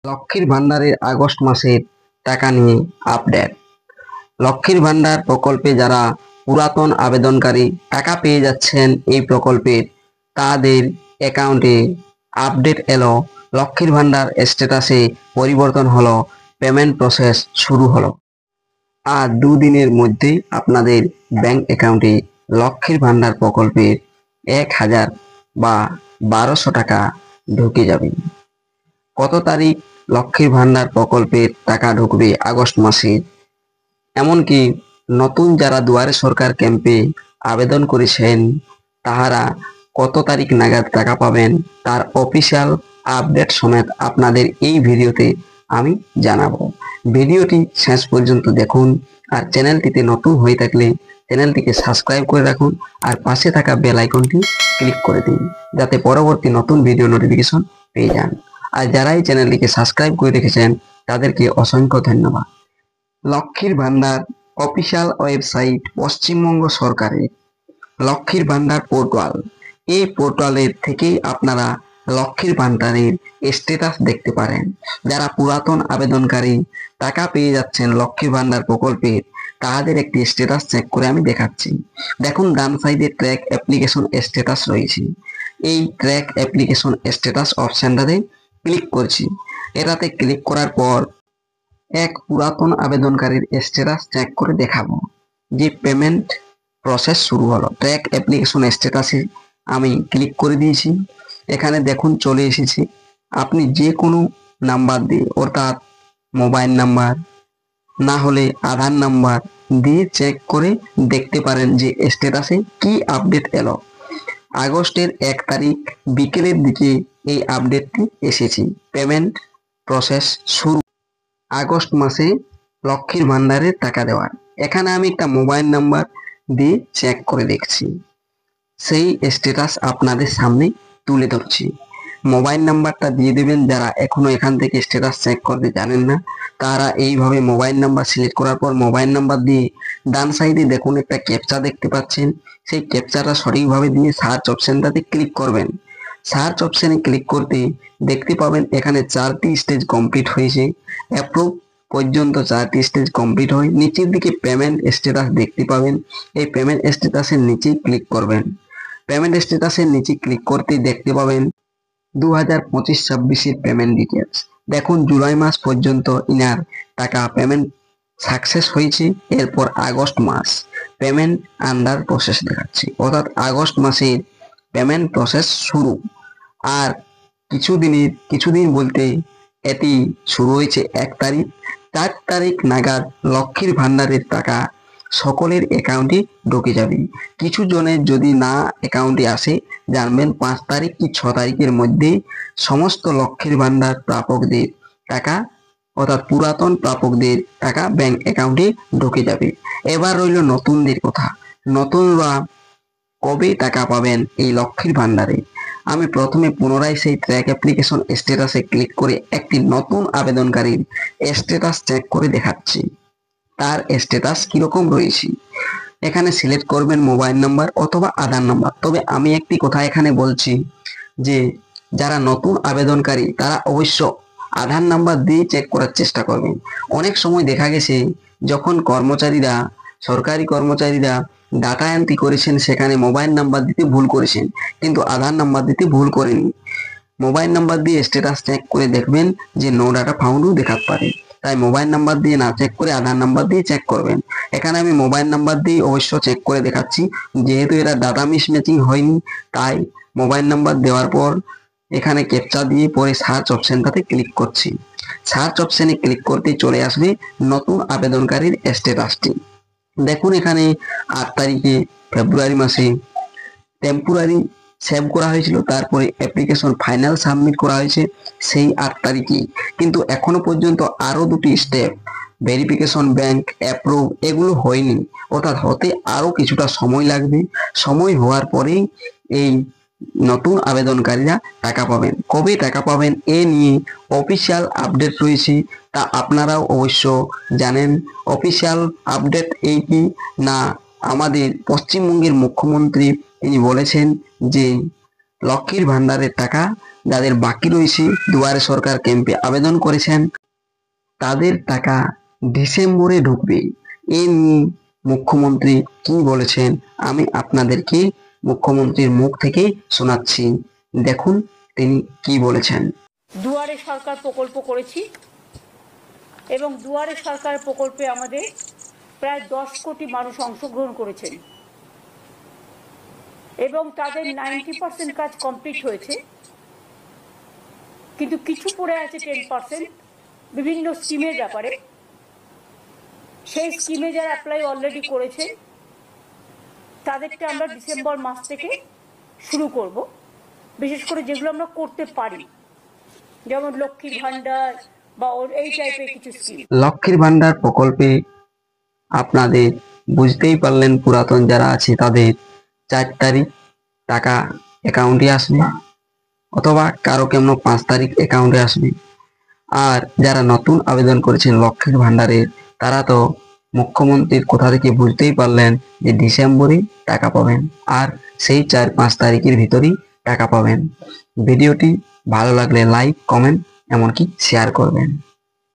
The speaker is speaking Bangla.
লক্ষ্মীর ভান্ডারের আগস্ট মাসের টাকা নিয়ে আপডেট। লক্ষ্মীর ভান্ডার প্রকল্পে যারা পুরাতন আবেদনকারী টাকা পেয়ে যাচ্ছেন এই প্রকল্পের, তাদের অ্যাকাউন্টে আপডেট এলো। লক্ষ্মীর ভান্ডার স্ট্যাটাসে পরিবর্তন হলো, পেমেন্ট প্রসেস শুরু হলো। আর দুদিনের মধ্যেই আপনাদের ব্যাংক অ্যাকাউন্টে লক্ষ্মীর ভান্ডার প্রকল্পের 1000 বা 1200 টাকা ঢুকে যাবে। কত তারিখ লক্ষ্মীর ভান্ডার প্রকল্পের টাকা ঢুকবে আগস্ট মাসে, এমনকি নতুন যারা দুয়ারে সরকার ক্যাম্পে আবেদন করেছেন তাহারা কত তারিখ নাগাদ টাকা পাবেন, তার অফিসিয়াল আপডেট সমেত আপনাদের এই ভিডিওতে আমি জানাবো। ভিডিওটি শেষ পর্যন্ত দেখুন, আর চ্যানেলটিতে নতুন হয়ে থাকলে চ্যানেলটিকে সাবস্ক্রাইব করে রাখুন, আর পাশে থাকা বেল আইকনটি ক্লিক করে দিন যাতে পরবর্তী নতুন ভিডিও নোটিফিকেশন পেয়ে যান। আর যারা এই চ্যানেলটিকে সাবস্ক্রাইব করে রেখেছেন তাদেরকে অসংখ্য ধন্যবাদ। লক্ষ্মীর ভান্ডার অফিসিয়াল ওয়েবসাইট পশ্চিমবঙ্গ সরকারের লক্ষ্মীর ভান্ডার পোর্টাল। এই পোর্টালের থেকেই আপনারা লক্ষ্মীর ভান্ডারের স্ট্যাটাস দেখতে পারেন। যারা পুরাতন আবেদনকারী টাকা পেয়ে যাচ্ছেন লক্ষ্মীর ভান্ডার প্রকল্পের, তাদের একটি স্ট্যাটাস চেক করে আমি দেখাচ্ছি। দেখুন, ডান সাইডে ট্র্যাক অ্যাপ্লিকেশন স্ট্যাটাস রয়েছে। এই ট্র্যাক অ্যাপ্লিকেশন স্ট্যাটাস অপশনটাতে ক্লিক করছি। এটাতে ক্লিক করার পর এক পুরাতন আবেদনকারীর স্ট্যাটাস চেক করে দেখাবো যে পেমেন্ট প্রসেস শুরু হলো। ট্র্যাক অ্যাপ্লিকেশন স্ট্যাটাসে আমি ক্লিক করে দিয়েছি। এখানে দেখুন চলে এসেছে। আপনি যে কোনো নাম্বার দিয়ে, অর্থাৎ মোবাইল নাম্বার না হলে আধার নাম্বার দিয়ে চেক করে দেখতে পারেন যে স্ট্যাটাসে কি আপডেট এলো। আগস্টের 1 তারিখ বিকেলের দিকে এই আপডেটটি এসেছে, পেমেন্ট প্রসেস শুরু আগস্ট মাসে লক্ষ্মীর ভান্ডারের টাকা দেওয়ার। এখানে আমি একটা মোবাইল নাম্বার দিয়ে চেক করে দেখছি, সেই স্ট্যাটাস আপনাদের সামনে তুলে ধরছি। মোবাইল নাম্বারটা দিয়ে দেবেন। যারা এখনো এখান থেকে স্ট্যাটাস চেক করতে জানেন না, তারা এইভাবে মোবাইল নাম্বার সিলেক্ট করার পর মোবাইল নাম্বার দিয়ে ডান সাইডে দেখুন একটা ক্যাপচা দেখতে পাচ্ছেন, সেই ক্যাপচাটা সঠিকভাবে দিয়ে সার্চ অপশনটাতে ক্লিক করবেন। সার্চ অপশনে ক্লিক করতে দেখতে পাবেন এখানে 4টি স্টেজ কমপ্লিট হয়েছে। অ্যাপ্রুভ পর্যন্ত 4টি স্টেজ কমপ্লিট হয়। নিচের দিকে পেমেন্ট স্ট্যাটাস দেখতে পাবেন, এই পেমেন্ট স্ট্যাটাসের নিচেই ক্লিক করবেন। পেমেন্ট স্ট্যাটাসের নিচে ক্লিক করতে দেখতে পাবেন 2025-26 পেমেন্ট ডিটেলস। দেখুন, জুলাই মাস পর্যন্ত ইনার টাকা পেমেন্ট সাকসেস হয়েছে। এরপর আগস্ট মাস পেমেন্ট আন্ডার প্রসেস দেখাচ্ছে, অর্থাৎ আগস্ট মাসের পেমেন্ট প্রসেস শুরু। আর কিছুদিন বলতে এটি শুরু হয়েছে 1 তারিখ। 4 তারিখ নাগাদ লক্ষ্মীর ভান্ডারের টাকা সকলের অ্যাকাউন্টে ঢুকে যাবে। কিছু জনের যদি না অ্যাকাউন্টে আসে, জানবেন 5 তারিখ কি 6 তারিখের মধ্যে সমস্ত লক্ষ্মীর ভান্ডার প্রাপকদের টাকা, অর্থাৎ পুরাতন প্রাপকদের টাকা ব্যাংক অ্যাকাউন্টে ঢুকে যাবে। এবার রইল নতুনদের কথা। নতুনরা কবে টাকা পাবেন এই লক্ষ্মীর ভান্ডারে? আমি প্রথমে পুনরায় সেই ট্র্যাক অ্যাপ্লিকেশন স্ট্যাটাসে ক্লিক করে একটি নতুন আবেদনকারীর স্ট্যাটাস চেক করে দেখাচ্ছি তার স্ট্যাটাস কিরকম রয়েছে। এখানে সিলেক্ট করবেন মোবাইল নাম্বার অথবা আধার নাম্বার। তবে আমি একটি কথা এখানে বলছি যে যারা নতুন আবেদনকারী তারা অবশ্য আধার নাম্বার দিয়ে চেক করার চেষ্টা করবেন। অনেক সময় দেখা গেছে যখন সরকারি কর্মচারীরা ডাটা এন্ট্রি করেছেন, সেখানে মোবাইল নাম্বার দিতে ভুল করেছেন, কিন্তু আধার নাম্বার দিতে ভুল করেনি। মোবাইল নাম্বার দিয়ে স্ট্যাটাস চেক করে দেখবেন যে নো ডাটা ফাউন্ডও দেখাতে পারে। তাই মোবাইল নাম্বার দিয়ে না চেক করে আধার নাম্বার দিয়ে চেক করবেন। এখানে আমি মোবাইল নাম্বার দিয়ে অবশ্য চেক করে দেখাচ্ছি। যেহেতু এটা ডাটা মিসম্যাচিং হয়নি, তাই মোবাইল নাম্বার দেওয়ার পর এখানে ক্যাপচা দিয়ে পরে সার্চ অপশনটাতে ক্লিক করছি। সার্চ অপশনে ক্লিক করতে চলে আসবে নতুন আবেদনকারীর স্ট্যাটাসটি। দেখুন, এখানে 8 তারিখে ফেব্রুয়ারি মাসে টেম্পোরারি সেভ করা হয়েছিল, তারপরে অ্যাপ্লিকেশন ফাইনাল সাবমিট করা হয়েছে সেই 8 তারিখে। কিন্তু এখনো পর্যন্ত আরো 2টি স্টেপ ভেরিফিকেশন, ব্যাংক অ্যাপ্রুভ, এগুলো হয়নি, অর্থাৎ হতে আরো কিছুটা সময় লাগবে। সময় হওয়ার পরেই এই নতুন আবেদনকারীরা টাকা পাবেন। কবে টাকা পাবেন এ নিয়ে অফিসিয়াল আপডেট রয়েছে, তা আপনারাও অবশ্য জানেন। অফিসিয়াল আপডেট এই কি না, আমাদের পশ্চিমবঙ্গের মুখ্যমন্ত্রী তিনি বলেছেন যে লক্ষ্মীর ভান্ডারের টাকা যাদের বাকি রয়েছে দুয়ারে সরকার ক্যাম্পে আবেদন করেছেন তাদের টাকা ডিসেম্বরে ঢুকবে। এ নিয়ে মুখ্যমন্ত্রী কি বলেছেন আমি আপনাদেরকে মুখ্যমন্ত্রীর মুখ থেকে শোনাচ্ছি, দেখুন তিনি কি বলেছেন। দুয়ারে সরকার প্রকল্প করেছি এবং দুয়ারে সরকার প্রকল্পে আমাদের প্রায় 10 কোটি মানুষ অংশগ্রহণ করেছেন এবং তাদের 90% কাজ কমপ্লিট হয়েছে, কিন্তু কিছু পড়ে আছে 10% বিভিন্ন স্কিমের ব্যাপারে। সেই স্কিমে যারা অ্যাপ্লাই অলরেডি করেছেন তাদেরটা আমরা ডিসেম্বর মাস থেকে শুরু করব, বিশেষ করে যেগুলো আমরা করতে পারি, যেমন লক্ষ্মীর ভান্ডার বা এই টাইপের কিছু স্কিম। লক্ষ্মীর ভান্ডার প্রকল্পে আপনাদের বুঝতেই পারলেন, পুরাতন যারা আছে তাদের 4 তারিখ টাকা অ্যাকাউন্টে আসবে, অথবা কারো কেমন 5 তারিখ অ্যাকাউন্টে আসবে। আর যারা নতুন আবেদন করেছেন লক্ষ্মীর ভান্ডারের, তারা তো মুখ্যমন্ত্রীর কথা থেকে বুঝতেই পারলেন যে ডিসেম্বরে টাকা পাবেন, আর সেই 4-5 তারিখের ভিতরেই টাকা পাবেন। ভিডিওটি ভালো লাগলে লাইক, কমেন্ট এমনকি শেয়ার করবেন।